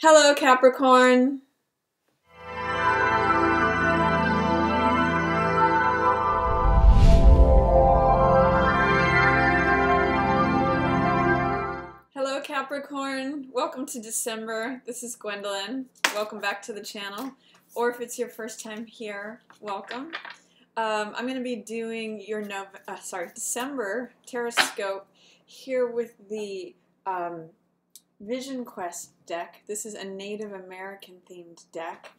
Hello, Capricorn. Hello, Capricorn. Welcome to December. This is Gwendolyn. Welcome back to the channel. Or if it's your first time here, welcome. I'm going to be doing your December Tarotscope here with the Vision Quest deck. This is a Native American themed deck,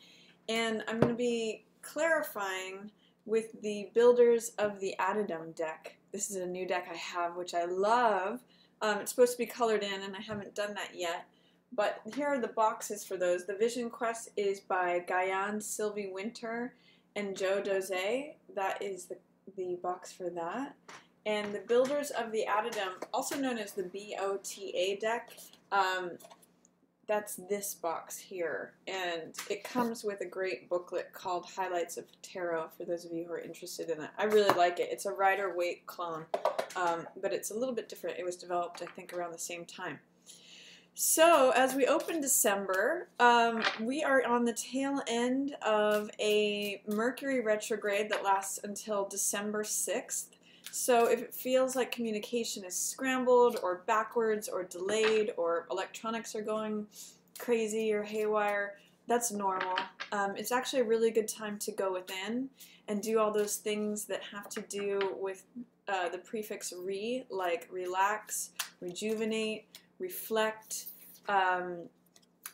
and I'm going to be clarifying with the Builders of the Addendum deck. This is a new deck I have, which I love. It's supposed to be colored in, and I haven't done that yet, but here are the boxes for those. The Vision Quest is by Guyan, Sylvie Winter, and Joe Doze. That is the box for that. And the Builders of the Addendum, also known as the B.O.T.A deck, that's this box here. And it comes with a great booklet called Highlights of Tarot, for those of you who are interested in it. I really like it. It's a Rider-Waite clone, but it's a little bit different. It was developed, I think, around the same time. So, as we open December, we are on the tail end of a Mercury retrograde that lasts until December 6th. So if it feels like communication is scrambled or backwards or delayed or electronics are going crazy or haywire, that's normal. It's actually a really good time to go within and do all those things that have to do with the prefix re, like relax, rejuvenate, reflect,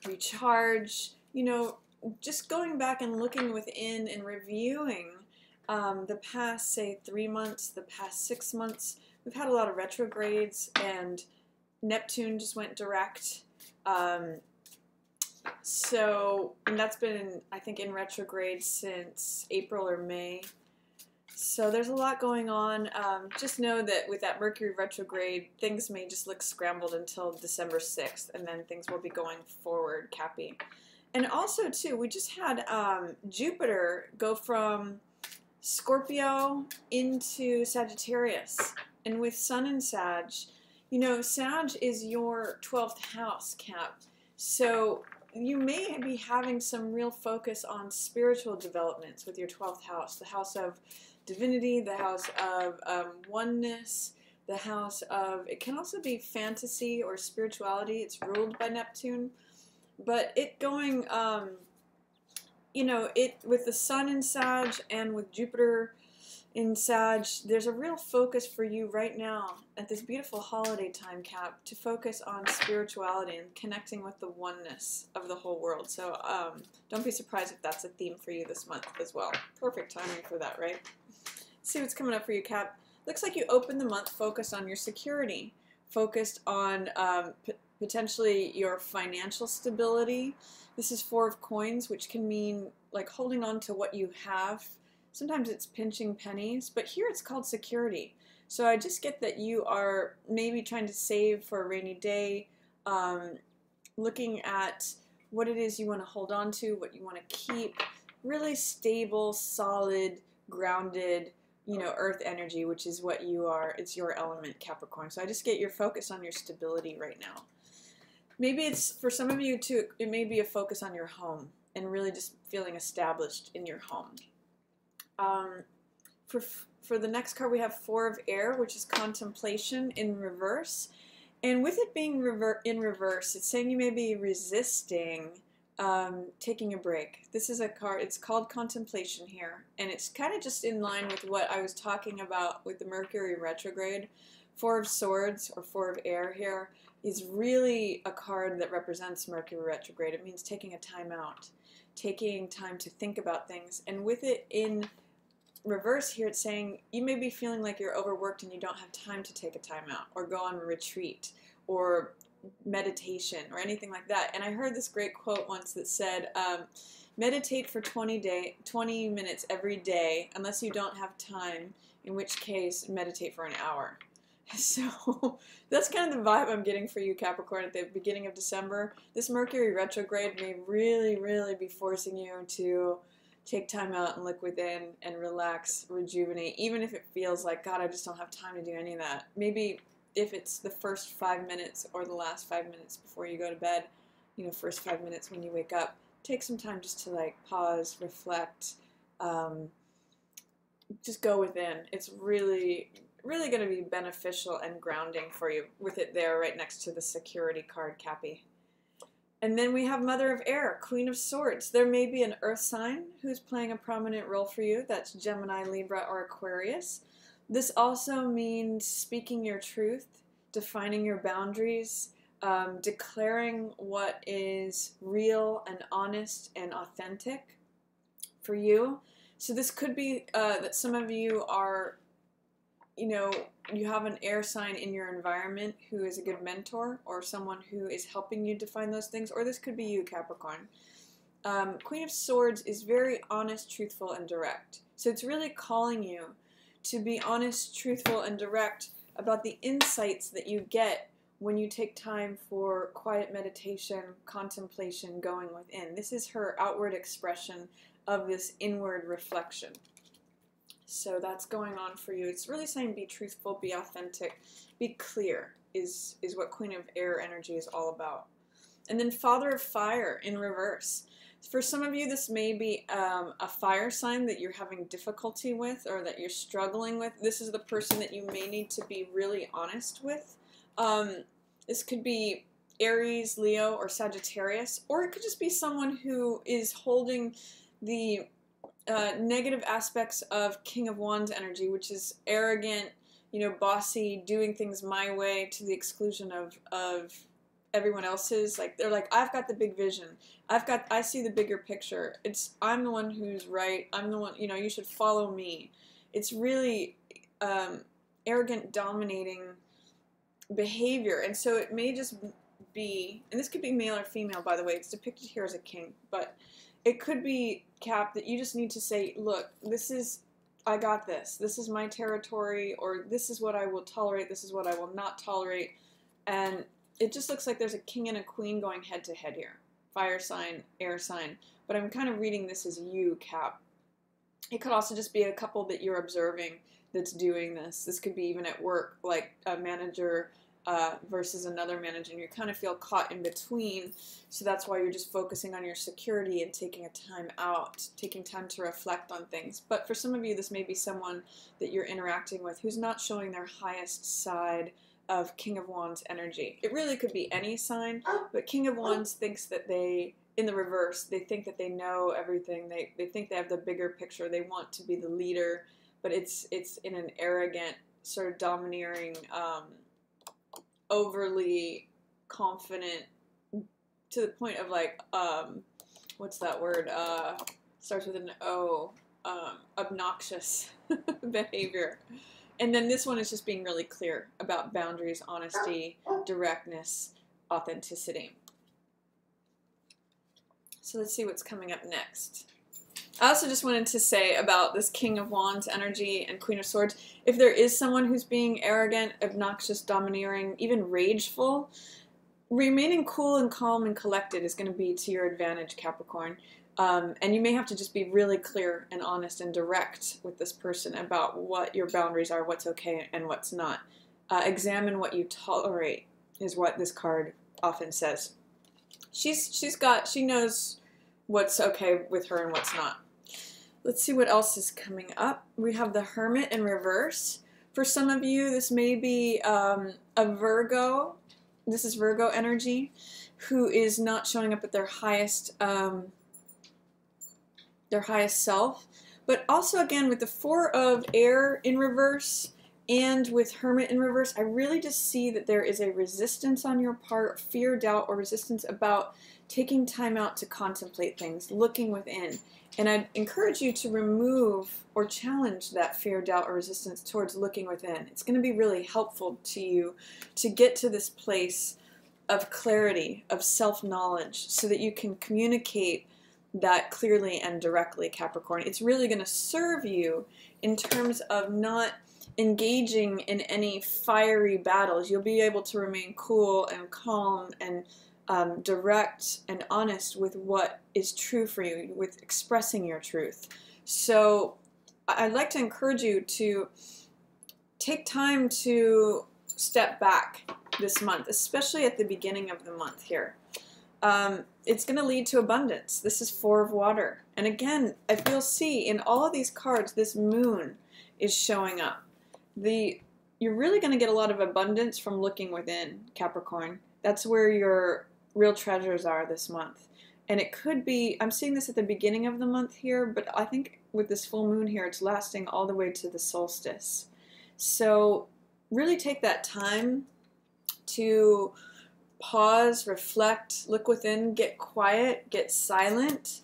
recharge, you know, just going back and looking within and reviewing the past, say, 3 months, the past 6 months. We've had a lot of retrogrades, and Neptune just went direct. And that's been, I think, in retrograde since April or May. So there's a lot going on. Just know that with that Mercury retrograde, things may just look scrambled until December 6th, and then things will be going forward, Cappy. And also, too, we just had Jupiter go from Scorpio into Sagittarius, and with Sun in Sag, you know, Sag is your 12th house, Cap. So you may be having some real focus on spiritual developments with your 12th house, the house of divinity, the house of oneness, the house of, it can also be fantasy or spirituality. It's ruled by Neptune, but it going, you know, it with the Sun in Sag and with Jupiter in Sag, there's a real focus for you right now at this beautiful holiday time, Cap, to focus on spirituality and connecting with the oneness of the whole world. So don't be surprised if that's a theme for you this month as well. Perfect timing for that, right? Let's see what's coming up for you, Cap. Looks like you opened the month focused on your security, focused on potentially your financial stability. This is 4 of Coins, which can mean like holding on to what you have. Sometimes it's pinching pennies, but here it's called security. So I just get that you are maybe trying to save for a rainy day, looking at what it is you want to hold on to, what you want to keep. Really stable, solid, grounded, you know, earth energy, which is what you are. It's your element, Capricorn. So I just get your focus on your stability right now. Maybe it's, for some of you too, it may be a focus on your home and really just feeling established in your home. For the next card, we have 4 of Air, which is contemplation in reverse. And with it being in reverse, it's saying you may be resisting taking a break. This is a card, it's called Contemplation here, and it's kind of just in line with what I was talking about with the Mercury retrograde. 4 of Swords, or 4 of Air here, is really a card that represents Mercury retrograde. It means taking a time out, taking time to think about things. And with it in reverse here, it's saying you may be feeling like you're overworked and you don't have time to take a time out or go on a retreat or meditation or anything like that. And I heard this great quote once that said, meditate for 20 minutes every day unless you don't have time, in which case meditate for an hour. So that's kind of the vibe I'm getting for you, Capricorn, at the beginning of December. This Mercury retrograde may really, really be forcing you to take time out and look within and relax, rejuvenate, even if it feels like, God, I just don't have time to do any of that. Maybe if it's the first 5 minutes or the last 5 minutes before you go to bed, you know, first 5 minutes when you wake up. Take some time just to like pause, reflect, just go within. It's really, really going to be beneficial and grounding for you with it there right next to the security card, Cappy. And then we have Mother of Air, Queen of Swords. There may be an earth sign who's playing a prominent role for you. That's Gemini, Libra, or Aquarius. This also means speaking your truth, defining your boundaries, declaring what is real and honest and authentic for you. So this could be that some of you are, you know, you have an air sign in your environment who is a good mentor or someone who is helping you define those things, or this could be you, Capricorn. Queen of Swords is very honest, truthful, and direct. So it's really calling you to be honest, truthful, and direct about the insights that you get when you take time for quiet meditation, contemplation, going within. This is her outward expression of this inward reflection. So that's going on for you. It's really saying be truthful, be authentic, be clear is what Queen of Air energy is all about. And then Father of Fire in reverse. For some of you, this may be a fire sign that you're having difficulty with or that you're struggling with. This is the person that you may need to be really honest with. This could be Aries, Leo, or Sagittarius, or it could just be someone who is holding the negative aspects of King of Wands energy, which is arrogant, you know, bossy, doing things my way to the exclusion of everyone else's. Like, they're like, I've got the big vision. I see the bigger picture. I'm the one who's right. I'm the one, you know, you should follow me. It's really arrogant, dominating behavior. And so it may just be, and this could be male or female, by the way, it's depicted here as a king, but it could be, Cap, that you just need to say, look, I got this. This is my territory, or this is what I will tolerate, this is what I will not tolerate. And it just looks like there's a king and a queen going head to head here. Fire sign, air sign. But I'm kind of reading this as you, Cap. It could also just be a couple that you're observing that's doing this. This could be even at work, like a manager versus another manager, and you kind of feel caught in between. So that's why you're just focusing on your security and taking a time out, taking time to reflect on things. But for some of you, this may be someone that you're interacting with who's not showing their highest side of King of Wands energy. It really could be any sign, but King of Wands thinks that they, in the reverse, they think that they know everything. They think they have the bigger picture. They want to be the leader, but it's in an arrogant, sort of domineering, overly confident, to the point of like, what's that word? Starts with an O, obnoxious behavior. And then this one is just being really clear about boundaries, honesty, directness, authenticity. So let's see what's coming up next. I also just wanted to say about this King of Wands energy and Queen of Swords, if there is someone who's being arrogant, obnoxious, domineering, even rageful, remaining cool and calm and collected is going to be to your advantage, Capricorn. And you may have to just be really clear and honest and direct with this person about what your boundaries are, what's okay and what's not. Examine what you tolerate is what this card often says. She knows what's okay with her and what's not. Let's see what else is coming up. We have the Hermit in reverse. For some of you, this may be a Virgo. This is Virgo energy, who is not showing up at their highest self. But also, again, with the Four of Air in reverse and with Hermit in reverse, I really just see that there is a resistance on your part, fear, doubt, or resistance about taking time out to contemplate things, looking within. And I'd encourage you to remove or challenge that fear, doubt, or resistance towards looking within. It's going to be really helpful to you to get to this place of clarity, of self-knowledge, so that you can communicate that clearly and directly, Capricorn. It's really going to serve you in terms of not engaging in any fiery battles. You'll be able to remain cool and calm and direct and honest with what is true for you, with expressing your truth. So I'd like to encourage you to take time to step back this month, especially at the beginning of the month here. It's going to lead to abundance. This is 4 of water. And again, if you'll see in all of these cards, this moon is showing up. You're really going to get a lot of abundance from looking within, Capricorn. That's where your real treasures are this month. And it could be, I'm seeing this at the beginning of the month here, but I think with this full moon here, it's lasting all the way to the solstice. So really take that time to pause, reflect, look within, get quiet, get silent.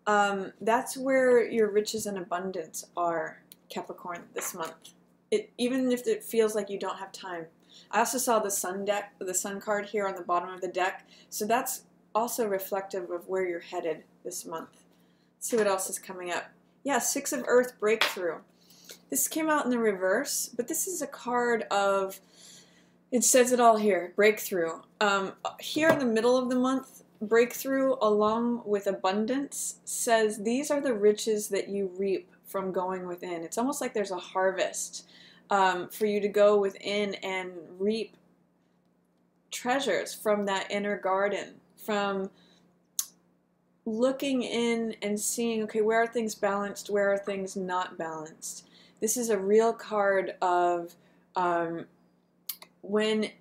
That's where your riches and abundance are, Capricorn, this month. Even if it feels like you don't have time. I also saw the sun card here on the bottom of the deck. So that's also reflective of where you're headed this month. Let's see what else is coming up. Yeah, 6 of Earth, breakthrough. This came out in the reverse, but this is a card of, it says it all here, breakthrough. Here in the middle of the month, breakthrough along with abundance says these are the riches that you reap from going within. It's almost like there's a harvest for you to go within and reap treasures from that inner garden, from looking in and seeing, okay, where are things balanced, where are things not balanced. This is a real card of when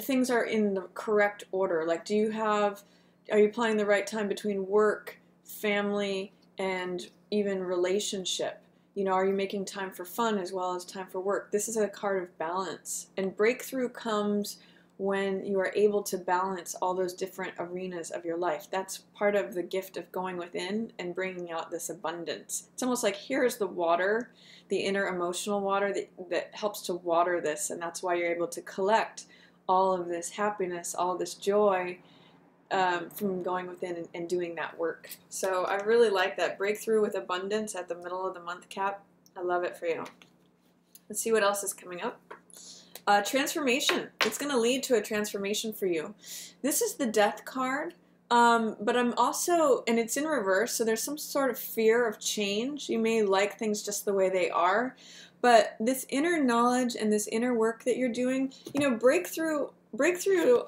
things are in the correct order. Like, are you planning the right time between work, family, and even relationship? You know, are you making time for fun as well as time for work? This is a card of balance. And breakthrough comes when you are able to balance all those different arenas of your life. That's part of the gift of going within and bringing out this abundance. It's almost like here's the water, the inner emotional water that helps to water this, and that's why you're able to collect all of this happiness, all this joy from going within and doing that work. So I really like that. Breakthrough with abundance at the middle of the month, Cap. I love it for you. Let's see what else is coming up. Transformation. It's going to lead to a transformation for you. This is the Death card, but I'm also, and it's in reverse, so there's some sort of fear of change. You may like things just the way they are, but this inner knowledge and this inner work that you're doing, you know, breakthrough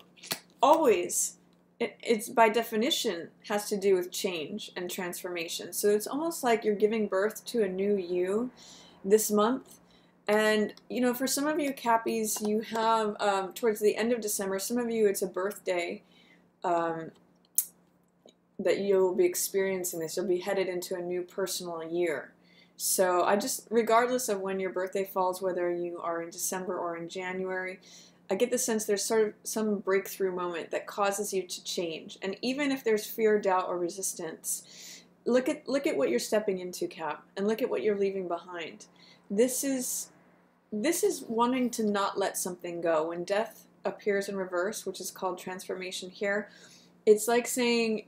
always, it's by definition has to do with change and transformation. So it's almost like you're giving birth to a new you this month. And, you know, for some of you Cappies, you have, towards the end of December, some of you, it's a birthday that you'll be experiencing this. You'll be headed into a new personal year. So regardless of when your birthday falls, whether you are in December or in January, I get the sense there's sort of some breakthrough moment that causes you to change. And even if there's fear, doubt, or resistance, look at what you're stepping into, Cap, and look at what you're leaving behind. This is wanting to not let something go. When death appears in reverse, which is called transformation here, it's like saying,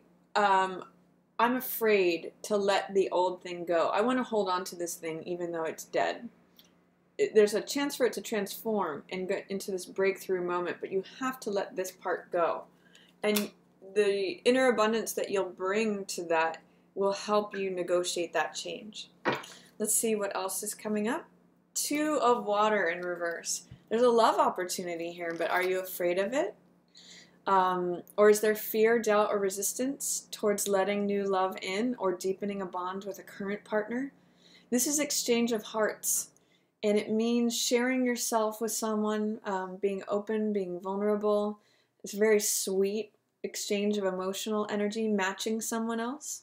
I'm afraid to let the old thing go. I want to hold on to this thing even though it's dead. There's a chance for it to transform and get into this breakthrough moment, but you have to let this part go. And the inner abundance that you'll bring to that will help you negotiate that change. Let's see what else is coming up. 2 of water in reverse. There's a love opportunity here, but are you afraid of it? Or is there fear, doubt, or resistance towards letting new love in or deepening a bond with a current partner? This is exchange of hearts, and it means sharing yourself with someone, being open, being vulnerable. It's a very sweet exchange of emotional energy, matching someone else.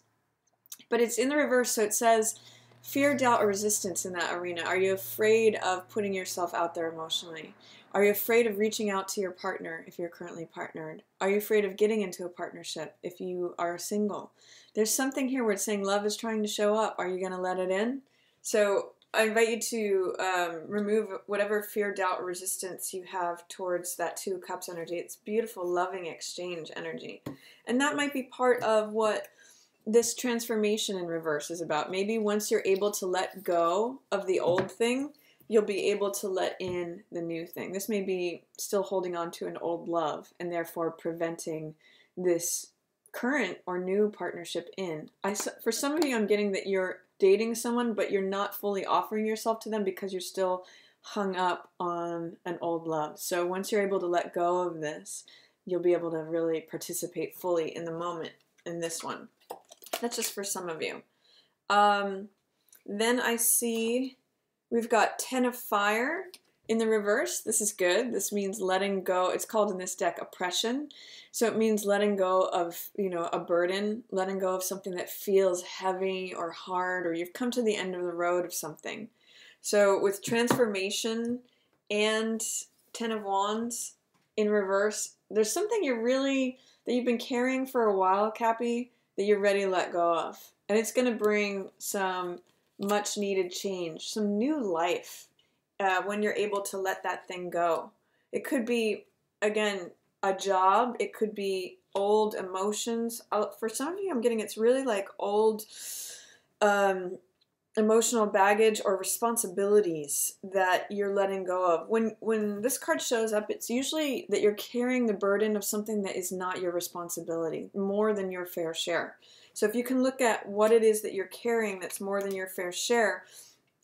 But it's in the reverse, so it says fear, doubt, or resistance in that arena. Are you afraid of putting yourself out there emotionally? Are you afraid of reaching out to your partner if you're currently partnered? Are you afraid of getting into a partnership if you are single? There's something here where it's saying love is trying to show up. Are you going to let it in? So I invite you to remove whatever fear, doubt, or resistance you have towards that 2 of Cups energy. It's beautiful, loving exchange energy. And that might be part of what this transformation in reverse is about. Maybe once you're able to let go of the old thing, you'll be able to let in the new thing. This may be still holding on to an old love and therefore preventing this current or new partnership in. For some of you, I'm getting that you're dating someone, but you're not fully offering yourself to them because you're still hung up on an old love. So once you're able to let go of this, you'll be able to really participate fully in the moment in this one. That's just for some of you. Then I see we've got 10 of Fire in the reverse. This is good. This means letting go. It's called in this deck oppression. So it means letting go of, you know, a burden, letting go of something that feels heavy or hard, or you've come to the end of the road of something. So with transformation and 10 of Wands in reverse, there's something that you've been carrying for a while, Cappy, that you're ready to let go of. And it's going to bring some much needed change, some new life when you're able to let that thing go. It could be, again, a job. It could be old emotions. For some of you, I'm getting it's really like old emotional baggage or responsibilities that you're letting go of. When this card shows up, it's usually that you're carrying the burden of something that is not your responsibility, more than your fair share. So if you can look at what it is that you're carrying that's more than your fair share,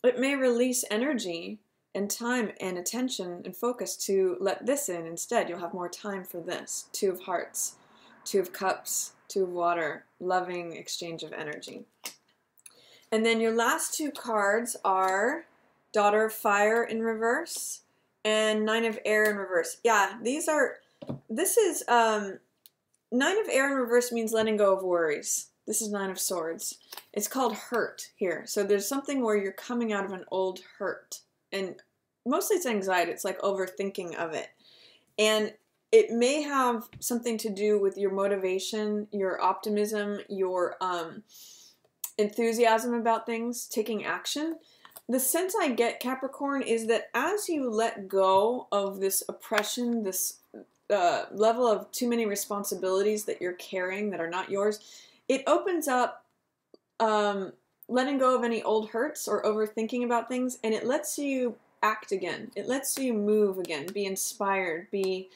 it may release energy and time and attention and focus to let this in instead. You'll have more time for this. 2 of Hearts, 2 of Cups, 2 of Water, loving exchange of energy. And then your last 2 cards are Daughter of Fire in reverse and 9 of Air in reverse. Yeah, this is 9 of Air in reverse means letting go of worries. This is 9 of Swords. It's called hurt here. So there's something where you're coming out of an old hurt. And mostly it's anxiety. It's like overthinking of it. And it may have something to do with your motivation, your optimism, your enthusiasm about things, taking action. The sense I get, Capricorn, is that as you let go of this oppression, this level of too many responsibilities that you're carrying that are not yours, it opens up letting go of any old hurts or overthinking about things, and it lets you act again. It lets you move again, be inspired, be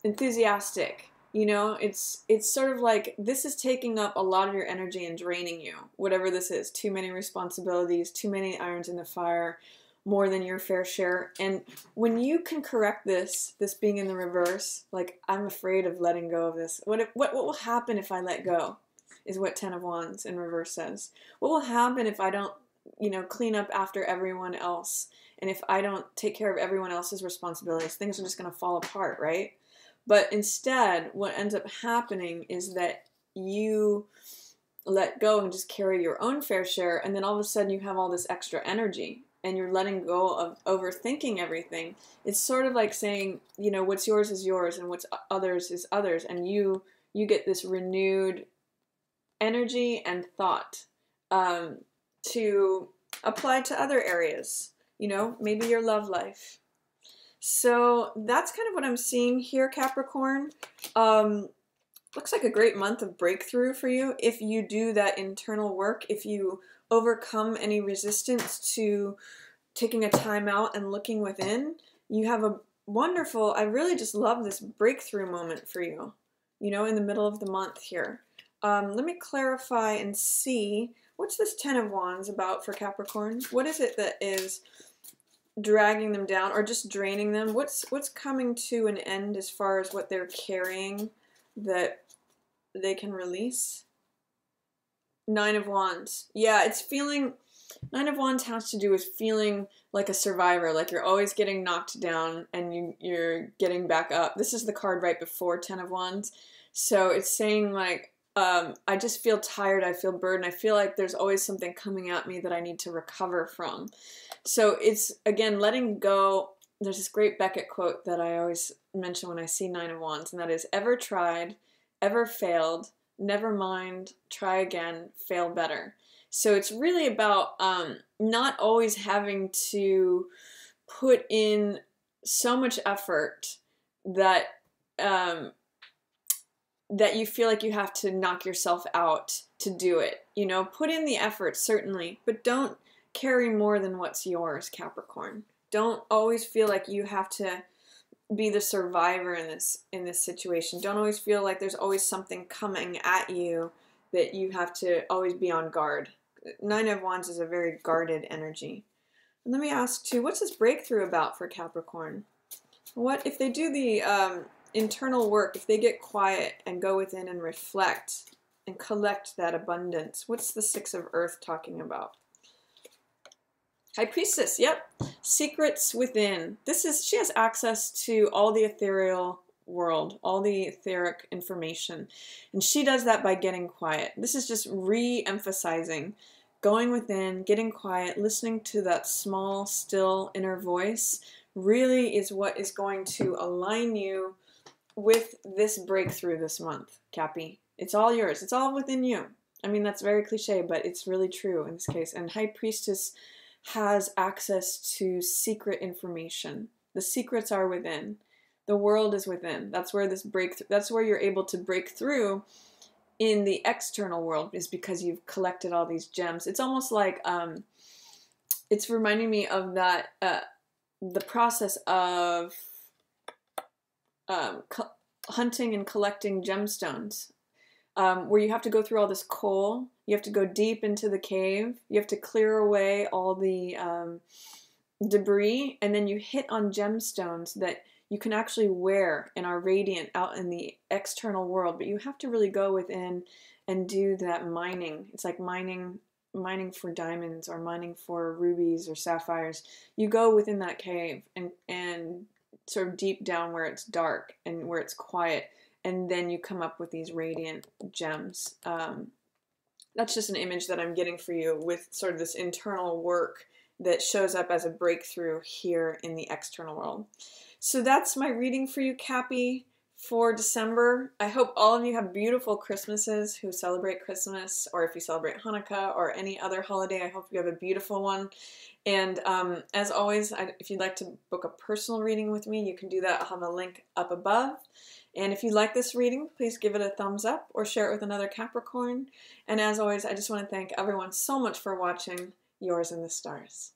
enthusiastic. You know, it's sort of like this is taking up a lot of your energy and draining you, whatever this is. Too many responsibilities, too many irons in the fire, more than your fair share. And when you can correct this being in the reverse, like, I'm afraid of letting go of this. What will happen if I let go, is what 10 of Wands in reverse says. What will happen if I don't, you know, clean up after everyone else? And if I don't take care of everyone else's responsibilities, things are just going to fall apart, right? But instead, what ends up happening is that you let go and just carry your own fair share, and then all of a sudden you have all this extra energy, and you're letting go of overthinking everything. It's sort of like saying, you know, what's yours is yours, and what's others is others, and you get this renewed energy and thought to apply to other areas, you know, maybe your love life. So that's kind of what I'm seeing here, Capricorn. Looks like a great month of breakthrough for you if you do that internal work, if you overcome any resistance to taking a time out and looking within. You have a wonderful, I really just love this breakthrough moment for you, you know, in the middle of the month here. Let me clarify and see, what's this 10 of Wands about for Capricorn? What is it that is dragging them down or just draining them? What's coming to an end as far as what they're carrying that they can release? 9 of Wands. Yeah, it's feeling, 9 of Wands has to do with feeling like a survivor, like you're always getting knocked down and you're getting back up. This is the card right before 10 of Wands. So it's saying like, I just feel tired, I feel burdened, I feel like there's always something coming at me that I need to recover from. So it's, again, letting go. There's this great Beckett quote that I always mention when I see 9 of Wands, and that is, ever tried, ever failed, never mind, try again, fail better. So it's really about not always having to put in so much effort that that you feel like you have to knock yourself out to do it. You know, put in the effort, certainly, but don't carry more than what's yours, Capricorn. Don't always feel like you have to be the survivor in this situation. Don't always feel like there's always something coming at you that you have to always be on guard. 9 of Wands is a very guarded energy. And let me ask too, what's this breakthrough about for Capricorn? What if they do the internal work, if they get quiet and go within and reflect and collect that abundance. What's the Six of Earth talking about? High Priestess, yep. Secrets within. She has access to all the ethereal world, all the etheric information. And she does that by getting quiet. This is just re-emphasizing going within, getting quiet, listening to that small, still inner voice really is what is going to align you with this breakthrough this month, Cappy. It's all yours. It's all within you. I mean, that's very cliche, but it's really true in this case. And High Priestess has access to secret information. The secrets are within. The world is within. That's where this breakthrough, that's where you're able to break through in the external world, is because you've collected all these gems. It's almost like, it's reminding me of that, the process of hunting and collecting gemstones. Where you have to go through all this coal, you have to go deep into the cave, you have to clear away all the debris, and then you hit on gemstones that you can actually wear and are radiant out in the external world. But you have to really go within and do that mining. It's like mining for diamonds or mining for rubies or sapphires. You go within that cave and sort of deep down where it's dark and where it's quiet. And then you come up with these radiant gems. That's just an image that I'm getting for you with sort of this internal work that shows up as a breakthrough here in the external world. So that's my reading for you, Cappy, for December. I hope all of you have beautiful Christmases who celebrate Christmas, or if you celebrate Hanukkah or any other holiday, I hope you have a beautiful one. And as always, if you'd like to book a personal reading with me, you can do that. I'll have a link up above. And if you like this reading, please give it a thumbs up or share it with another Capricorn. And as always, I just want to thank everyone so much for watching. Yours in the Stars.